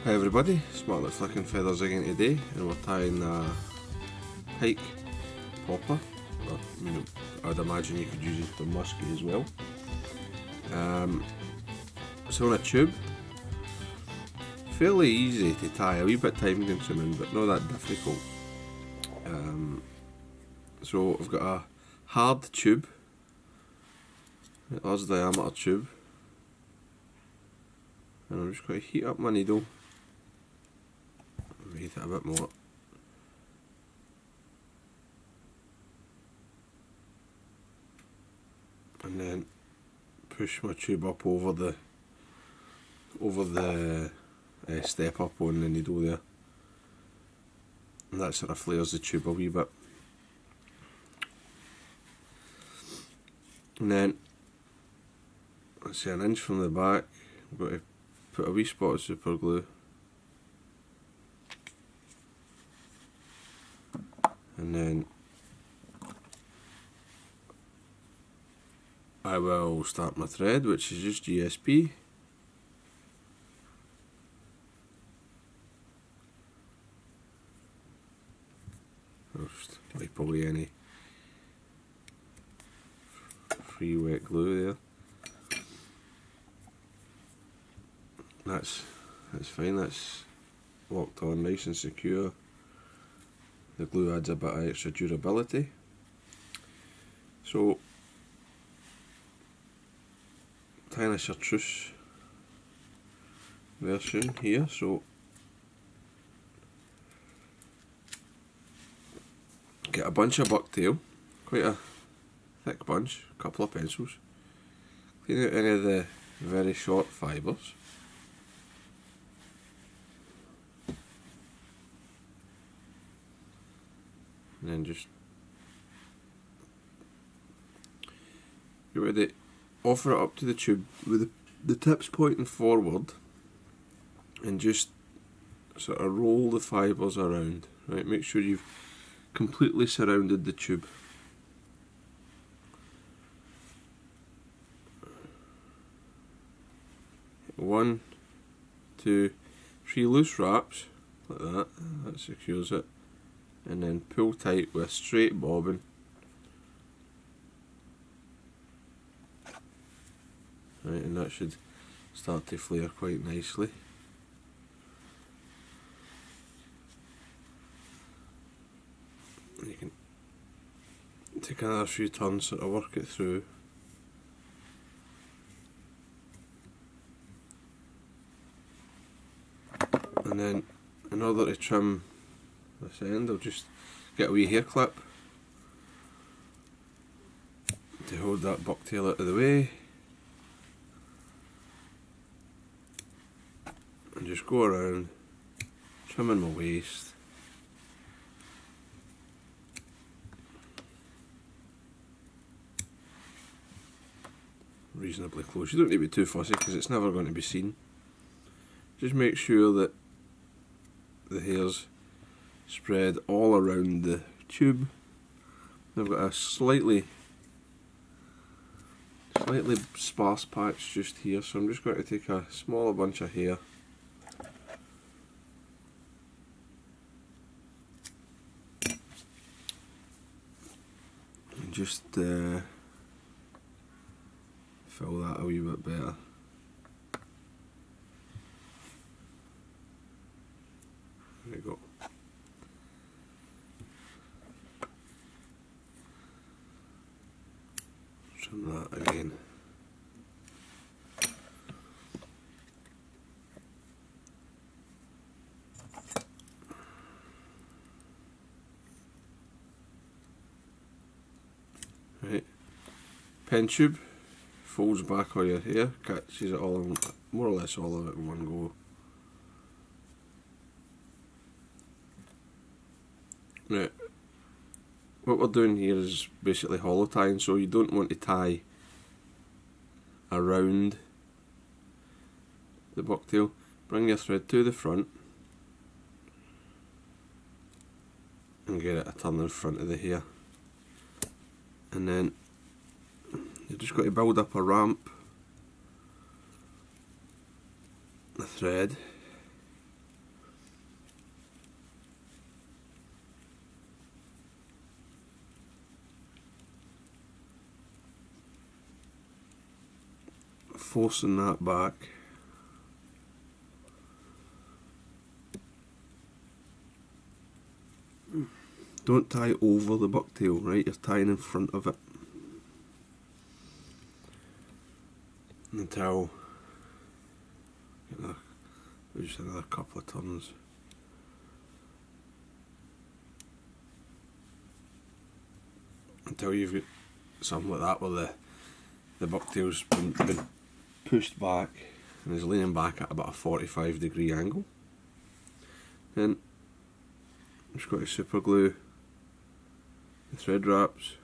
Hi everybody, Smartly Flicking Feathers again today, and we're tying a pike popper. Or, I'd imagine you could use it for musky as well. It's on a tube. Fairly easy to tie, a wee bit time consuming, but not that difficult. So I've got a hard tube, a large diameter tube, and I'm just going to heat up my needle. Heat it a bit more. And then push my tube up over the step up on the needle there, and that sort of flares the tube a wee bit. And then, let's say an inch from the back, I'm going to put a wee spot of super glue, and then I will start my thread, which is just GSP. I'll just wipe away any free wet glue there. That's fine, that's locked on nice and secure. The glue adds a bit of extra durability. So, tying a chartreuse version here, so get a bunch of bucktail, quite a thick bunch, a couple of pencils, clean out any of the very short fibres. And then just get ready, offer it up to the tube with the tips pointing forward, and just sort of roll the fibres around. Right, make sure you've completely surrounded the tube. One, two, three loose wraps like that. That secures it. And then pull tight with a straight bobbin. Right, and that should start to flare quite nicely. You can take another few turns to work it through. And then, in order to trim this end, I'll just get a wee hair clip to hold that bucktail out of the way, and just go around trimming my waist. Reasonably close. You don't need to be too fussy because it's never going to be seen. Just make sure that the hair's spread all around the tube. I've got a slightly sparse patch just here, so I'm just going to take a smaller bunch of hair and just fill that a wee bit better. There we go. Trim that again. Right. Pen tube folds back all your hair, catches it all in, more or less all of it in one go. Right. What we're doing here is basically hollow tying, so you don't want to tie around the bucktail. Bring your thread to the front and get it a turn in front of the hair, and then you've just got to build up a ramp, the thread, forcing that back. Don't tie over the bucktail, right? You're tying in front of it until just another couple of turns. Until you've got something like that where the bucktail's been pushed back and is leaning back at about a 45-degree angle. Then I'm just going to super glue the thread wraps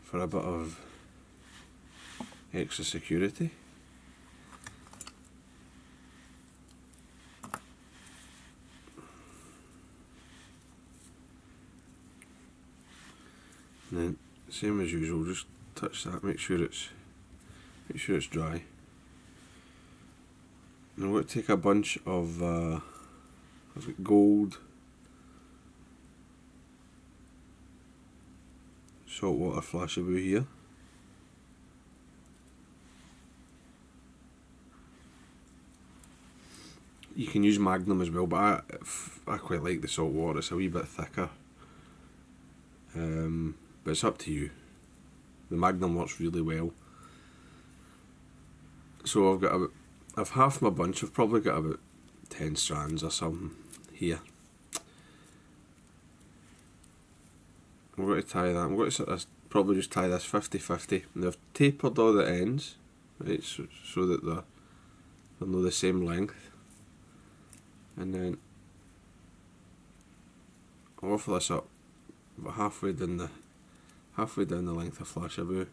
for a bit of extra security. And then, same as usual, just touch that, make sure it's dry. And I'm going to take a bunch of I've got gold saltwater flashabou here. You can use magnum as well, but I quite like the saltwater. It's a wee bit thicker, but it's up to you. The magnum works really well. So I've half my bunch. I've probably got about 10 strands or something here. I'm going to tie that. I'm going to sort of probably just tie this 50-50, and I've tapered all the ends, right, so that they're not the same length. And then I'll offer this up about halfway down the length of flashabou.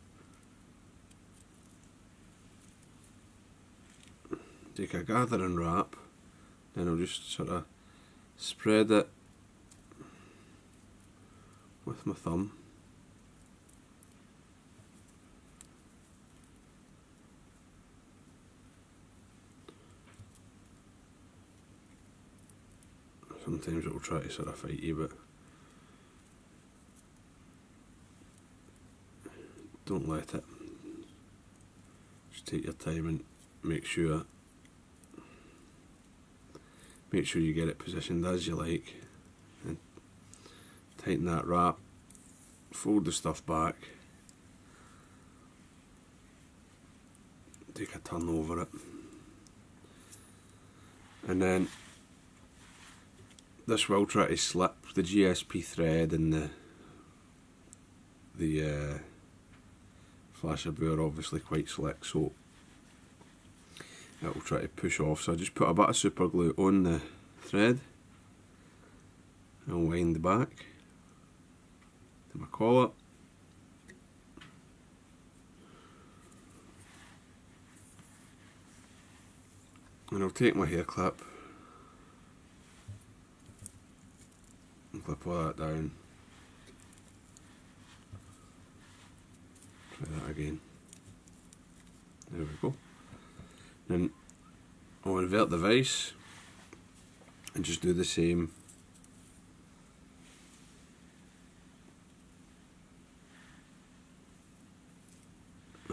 Take a gathering wrap, then I'll just sort of spread it with my thumb. Sometimes it will try to sort of fight you, but don't let it. Just take your time and make sure you get it positioned as you like, and tighten that wrap, fold the stuff back, take a turn over it, and then this will try to slip. The GSP thread and the flashabou are obviously quite slick, so it will try to push off. So I just put a bit of super glue on the thread and wind back to my collar. And I'll take my hair clip and clip all that down. Try that again. There we go. Then I'll invert the vise and just do the same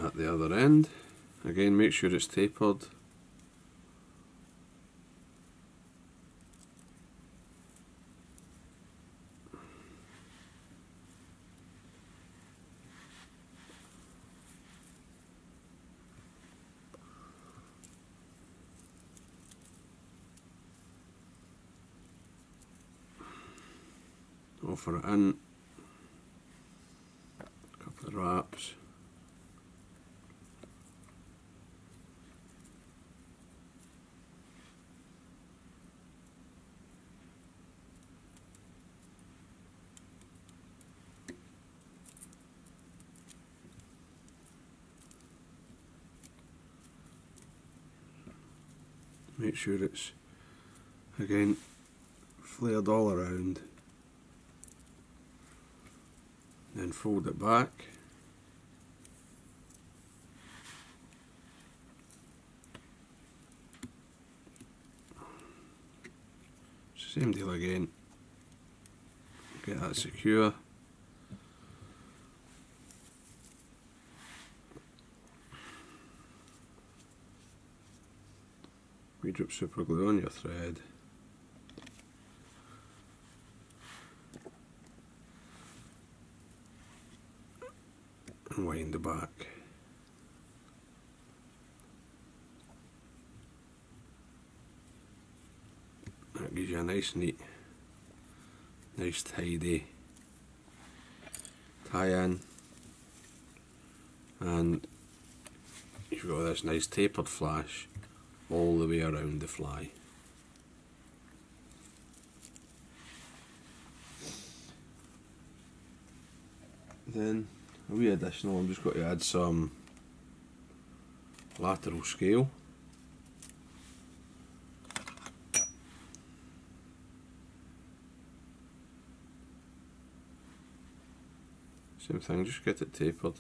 at the other end. Again, make sure it's tapered. Offer it in, a couple of wraps, make sure it's again flared all around. Then fold it back, same deal again, get that secure, drip super glue on your thread. And wind the back. That gives you a nice neat, nice tidy tie-in, and you've got this nice tapered flash all the way around the fly. Then a wee additional, I'm just going to add some lateral scale. Same thing, just get it tapered.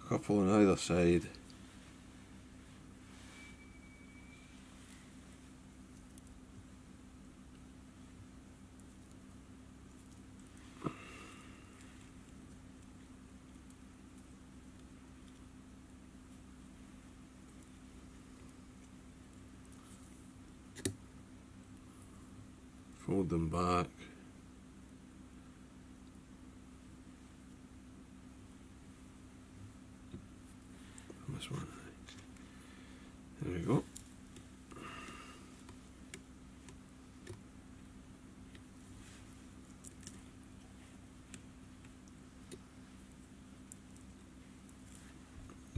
A couple on either side. Fold them back. This one. There we go.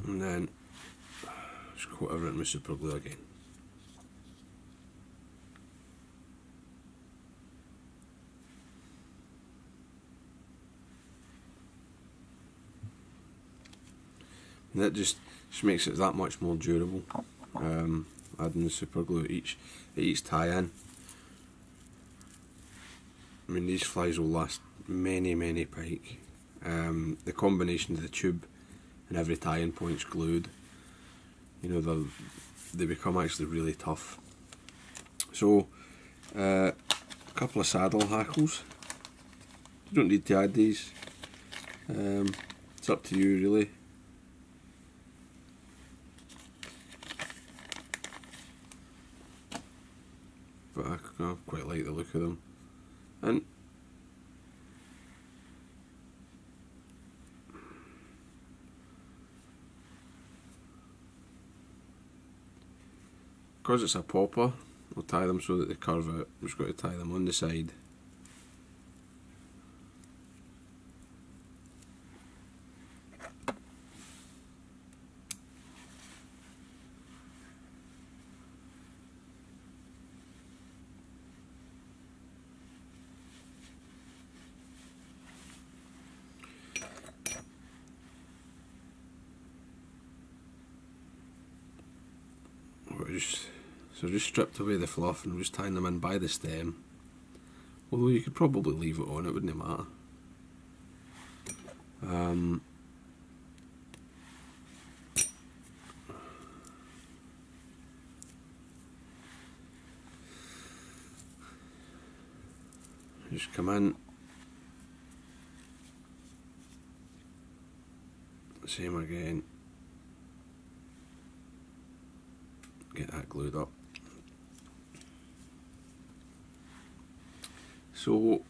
And then just coat everything with super glue again. And that just makes it that much more durable. Adding the super glue at each tie-in. I mean, these flies will last many pike. The combination of the tube and every tie-in point's glued. You know, they become actually really tough. So, a couple of saddle hackles. You don't need to add these. It's up to you really. But I quite like the look of them. And because it's a popper, I'll tie them so that they curve out. I'm just going to tie them on the side. So just stripped away the fluff and just tying them in by the stem. Although you could probably leave it on, it wouldn't matter. Just come in. Same again. Get that glued up. So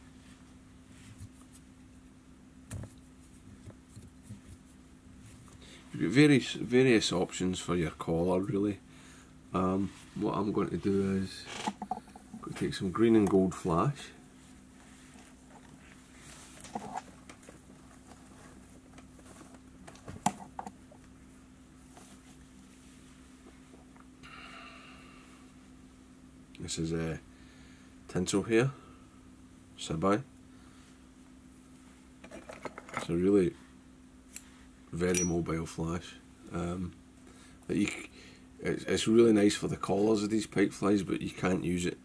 you've got various options for your collar really. What I'm going to do is I'm going to take some green and gold flash. This is a tinsel here, Sybai. It's a really very mobile flash. It's really nice for the collars of these pike flies, but you can't use it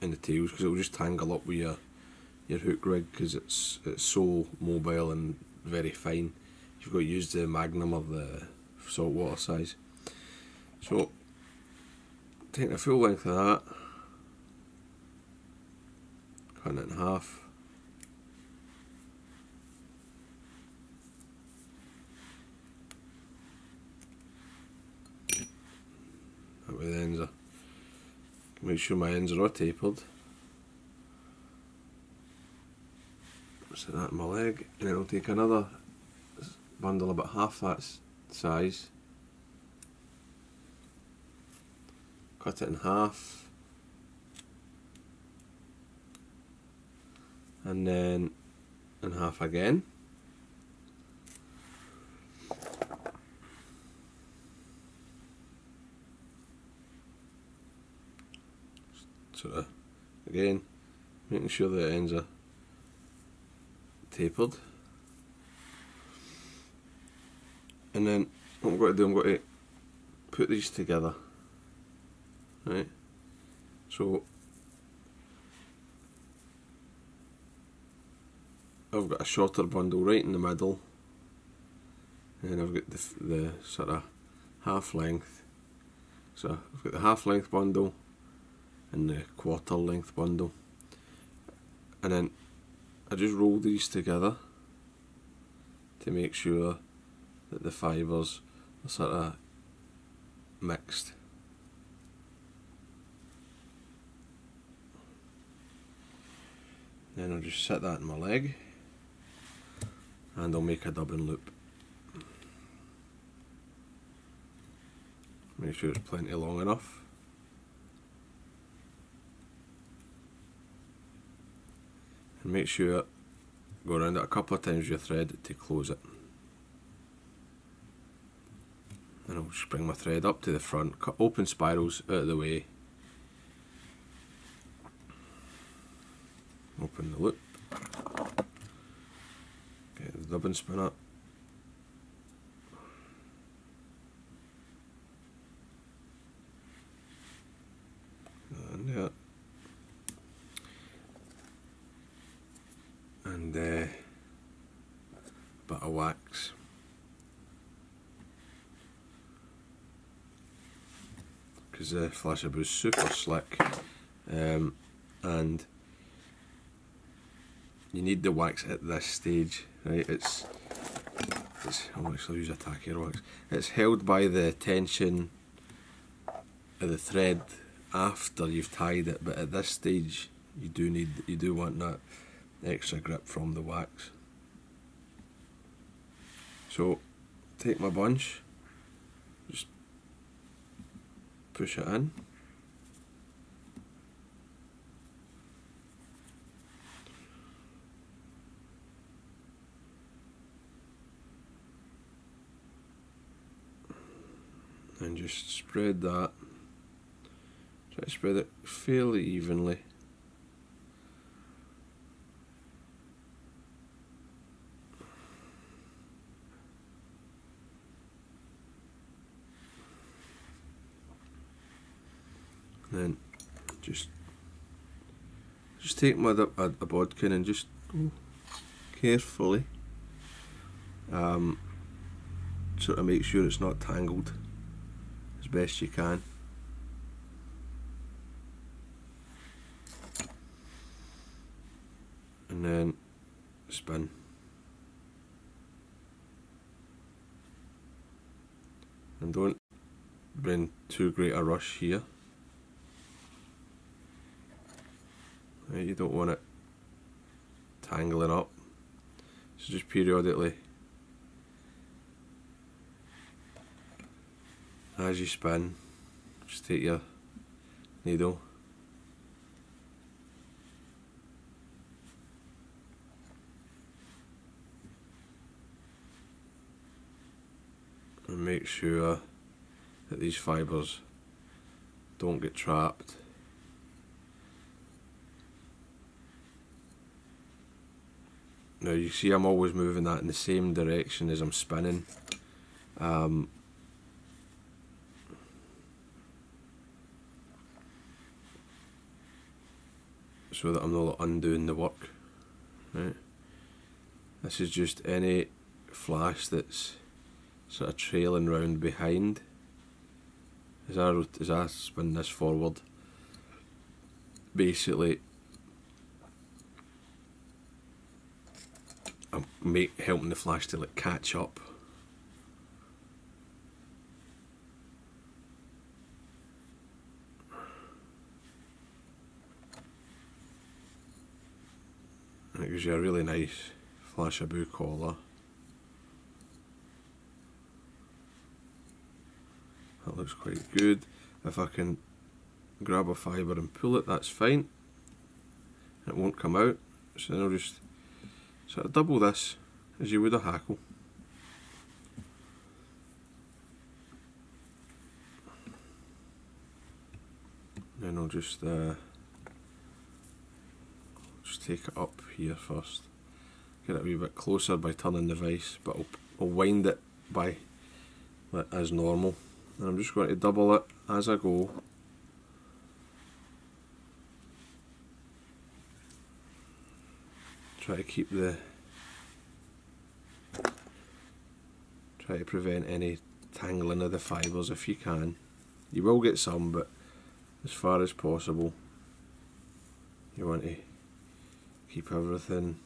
in the tails because it will just tangle up with your hook rig because it's so mobile and very fine. You've got to use the magnum or the saltwater size. So taking the full length of that, cutting it in half. That way the ends are, make sure my ends are all tapered. Set that in my leg, and then I'll take another bundle about half that size, cut it in half, and then in half again. Sort of, again, making sure the ends are tapered. And then what I'm going to do, I'm going to put these together, right? So I've got a shorter bundle right in the middle, and I've got the sort of half length. So I've got the half length bundle and the quarter length bundle, and then I just roll these together to make sure that the fibres are sort of mixed. Then I'll just set that in my leg, and I'll make a dubbing loop. Make sure it's plenty long enough. And make sure go around it a couple of times with your thread to close it. And I'll just bring my thread up to the front, cut open spirals out of the way, open the loop, get the dubbing spin up, and yeah, and bit of wax. Because the flashabou is super slick, and you need the wax at this stage, right? I'll actually use a tackier wax. It's held by the tension of the thread after you've tied it, but at this stage you do want that extra grip from the wax. So take my bunch, just push it in, and just spread that. Try to spread it fairly evenly. Then just take my bodkin and just carefully sort of make sure it's not tangled as best you can. And then spin. And don't bring too great a rush here. Right, you don't want it tangling up, so just periodically as you spin, just take your needle and make sure that these fibres don't get trapped. Now you see I'm always moving that in the same direction as I'm spinning. So that I'm not undoing the work. Right? This is just any flash that's sort of trailing round behind as I spin this forward. Basically, I'm helping the flash tail catch up. And it gives you a really nice flashabou collar. That looks quite good. If I can grab a fibre and pull it, that's fine. It won't come out. So then I'll just sort of double this as you would a hackle. Then I'll just take it up here first. Get it a wee bit closer by turning the vise, but I'll wind it by as normal. And I'm just going to double it as I go. Try to prevent any tangling of the fibres if you can. You will get some, but as far as possible you want to keep everything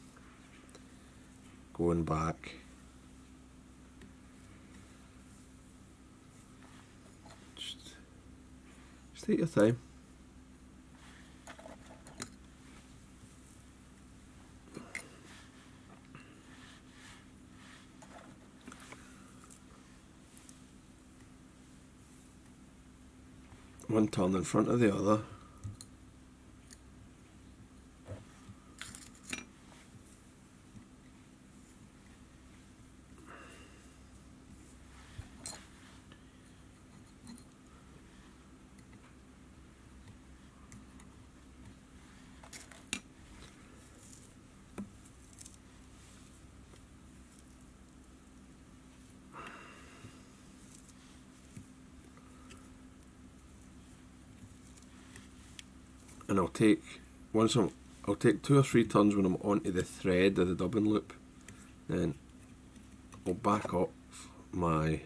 going back. Just take your time. One turn in front of the other. And I'll take 2 or 3 turns when I'm onto the thread of the dubbing loop. Then I'll back up my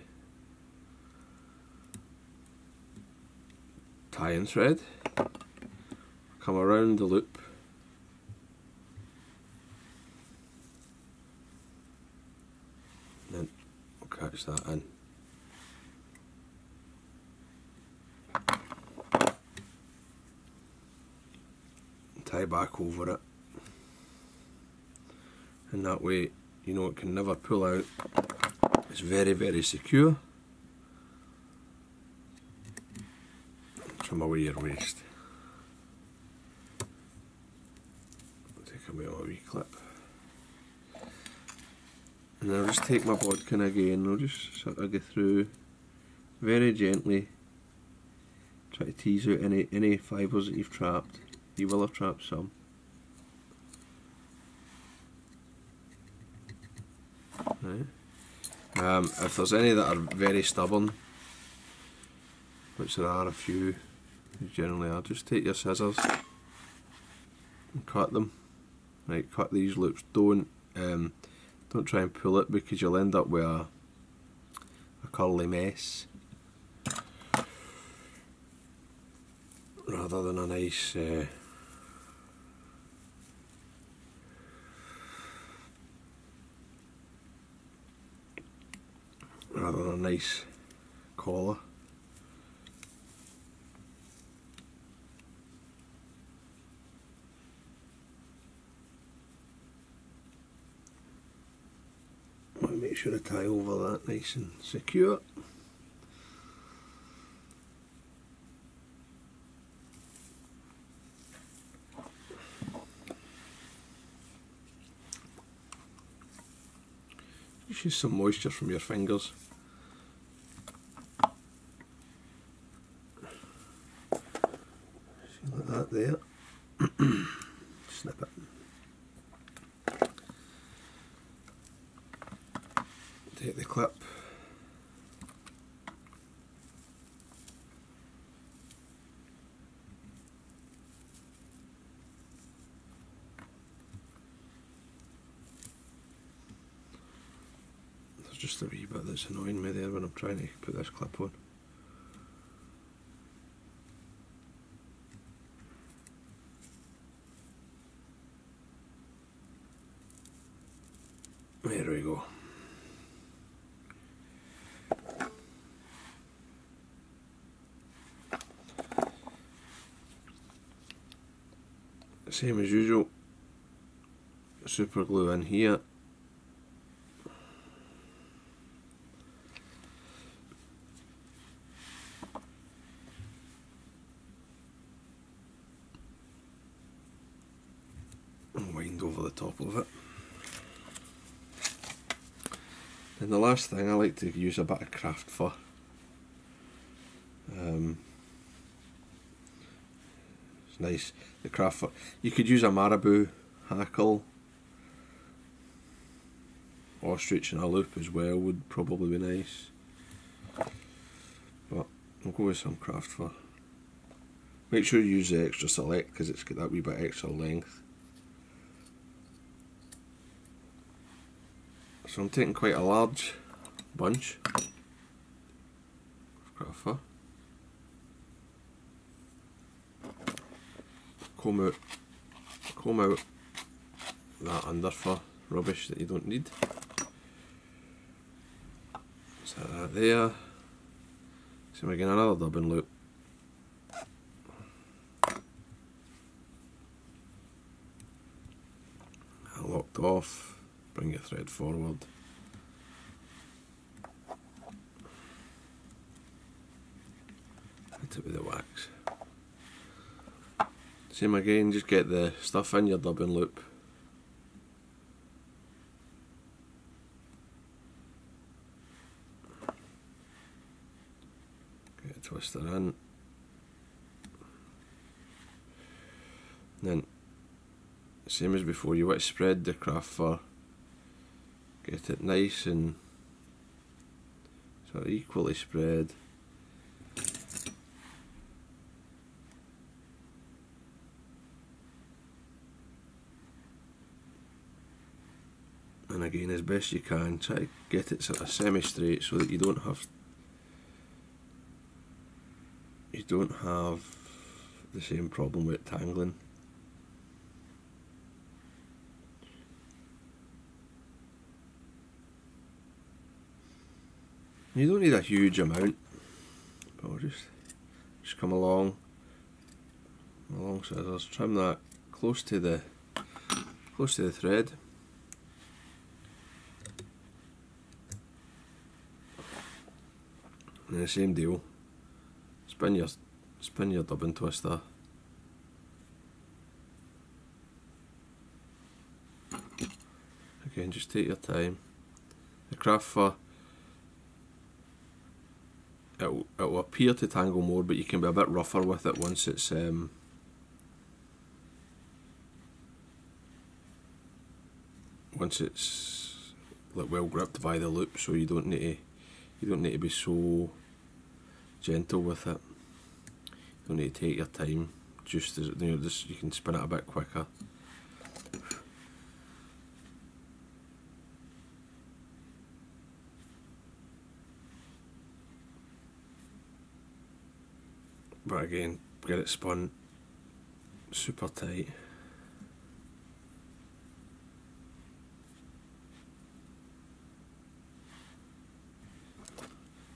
tie-in thread, come around the loop, and then I'll catch that in. Tie back over it, and that way you know it can never pull out. It's very, very secure. Trim away your waste. Take away my wee clip, and then I'll just take my bodkin again. I'll just sort of go through very gently, try to tease out any fibres that you've trapped. You will have trapped some. Right. If there's any that are very stubborn, which there are a few, generally are, just take your scissors and cut them. Right, cut these loops. Don't try and pull it, because you'll end up with a curly mess rather than a nice collar. I want to make sure I tie over that nice and secure. Just use some moisture from your fingers. See, like that there. Snip it. Take the clip. just a wee bit that's annoying me there when I'm trying to put this clip on. There we go. Same as usual, super glue in here. And wind over the top of it. And the last thing, I like to use a bit of craft fur. It's nice, the craft fur. You could use a marabou, hackle, ostrich and a loop as well would probably be nice. But I'll go with some craft fur. Make sure you use the extra select because it's got that wee bit extra length. So I'm taking quite a large bunch of craft fur. Comb out that under fur rubbish that you don't need. Set that there. So we're getting another dubbing loop. Locked off. Bring your thread forward. Hit it with the wax. Same again, just get the stuff in your dubbing loop. Get a twister in. And then, same as before, you want to spread the craft fur. Get it nice and sort of equally spread. And again, as best you can, try to get it sort of semi-straight so that you don't have the same problem with tangling. You don't need a huge amount, but we'll just come along scissors, trim that close to the thread. And the same deal. Spin your dubbing twister. Again, just take your time. The craft fur, it'll appear to tangle more, but you can be a bit rougher with it once it's like well gripped by the loop. So you don't need to be so gentle with it. You don't need to take your time. Just as you can spin it a bit quicker. But again, get it spun super tight.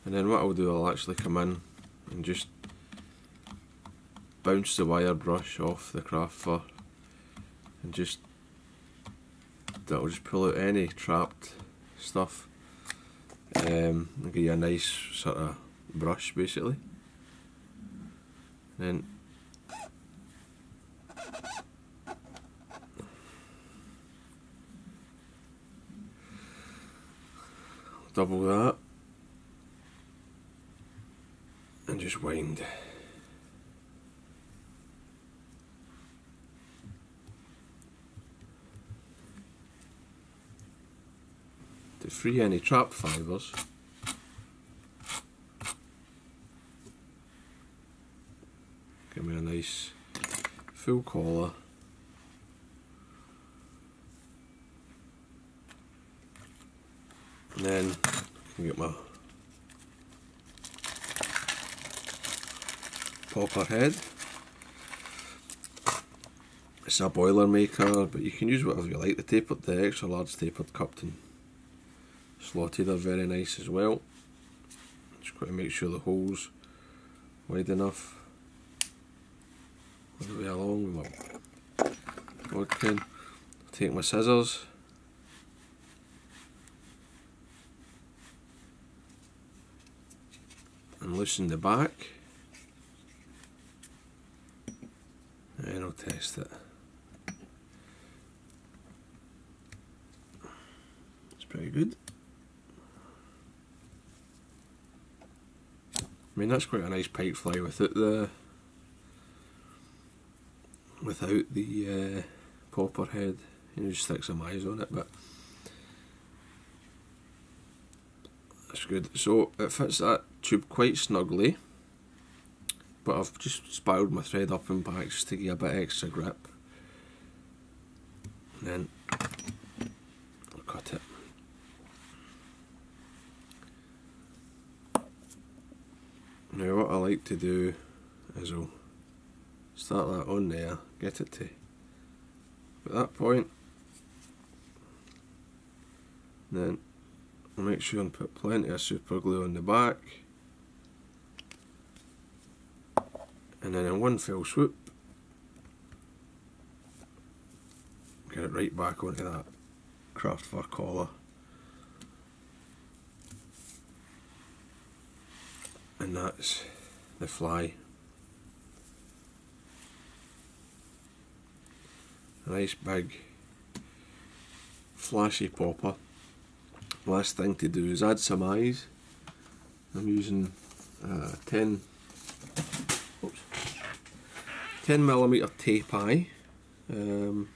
And then what I'll do, I'll actually come in and just bounce the wire brush off the craft fur, and that'll just pull out any trapped stuff, and give you a nice sort of brush basically. Then double that and just wind. To free any trapped fibres. Give me a nice full collar. And then I can get my popper head. It's a boiler maker, but you can use whatever you like. The extra large tapered cupped and slotted are very nice as well. Just got to make sure the hole's wide enough all the way along with my bodkin. Take my scissors and loosen the back, and I'll test it. It's pretty good. I mean, that's quite a nice pike fly without the popper head. You know, just stick some eyes on it, but that's good. So it fits that tube quite snugly, but I've just spiraled my thread up and back just to give a bit extra grip. And then I'll cut it. Now what I like to do is I'll start that on there, get it to at that point, then I'll make sure and put plenty of super glue on the back, and then in one fell swoop get it right back onto that craft fur collar. And that's the fly. A nice big flashy popper. Last thing to do is add some eyes. I'm using 10mm tape eye. I'm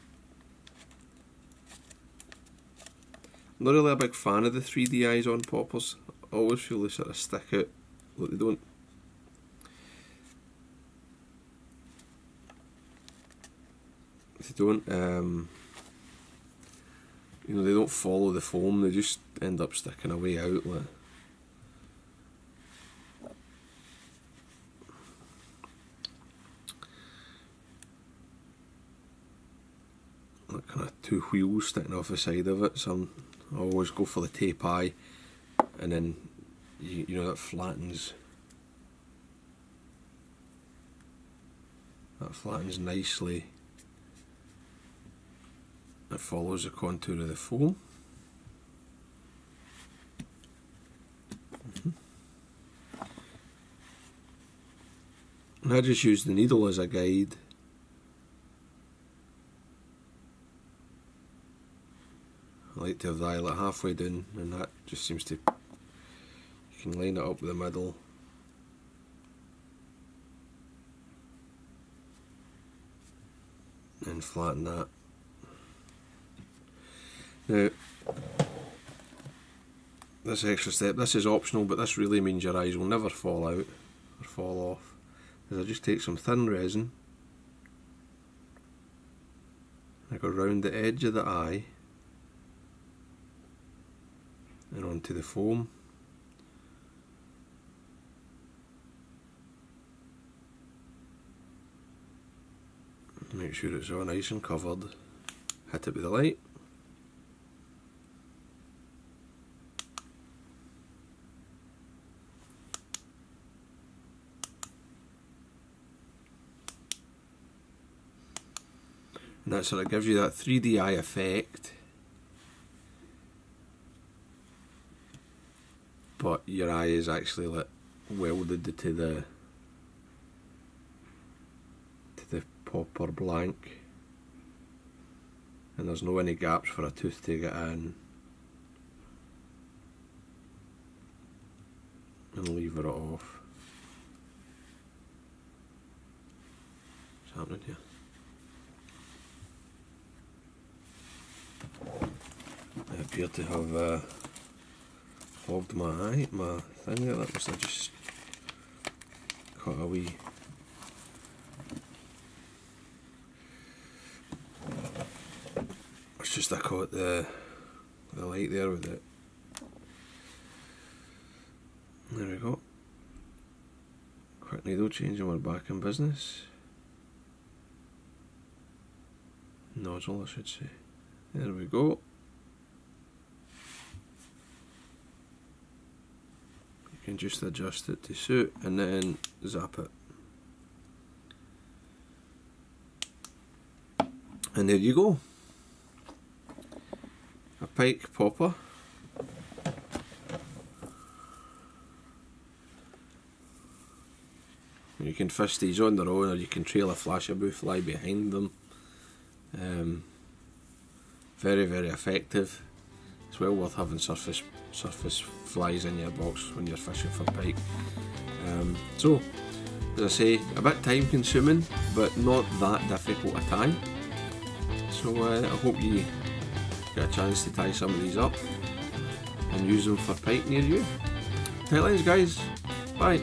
not really a big fan of the 3D eyes on poppers. I always feel they sort of stick out. Look, they don't. You know, they don't follow the foam. They just end up sticking away out. Like kind of two wheels sticking off the side of it. So I always go for the tape eye, and then you know that flattens nicely. It follows the contour of the foam. And I just use the needle as a guide. I like to have the eyelet halfway down, and that just seems to, you can line it up with the middle. And flatten that. Now, this extra step, this is optional, but this really means your eyes will never fall out or fall off. Is I just take some thin resin, I go round the edge of the eye and onto the foam. Make sure it's all nice and covered. Hit it with the light. And that sort of gives you that 3D eye effect, but your eye is actually like welded to the popper blank, and there's no any gaps for a tooth to get in and lever it off. What's happening here? I appear to have clogged my thing there. That must have just cut a wee. It's just I caught the light there with it There we go. Quick needle change and we're back in business. Nozzle, I should say. There we go. You can just adjust it to suit and then zap it. And there you go. A pike popper. You can fish these on their own, or you can trail a flashabou fly behind them. Very, very effective. It's well worth having surface flies in your box when you're fishing for pike. So, as I say, a bit time consuming, but not that difficult a time. So I hope you get a chance to tie some of these up and use them for pike near you. Tight lines, guys. Bye.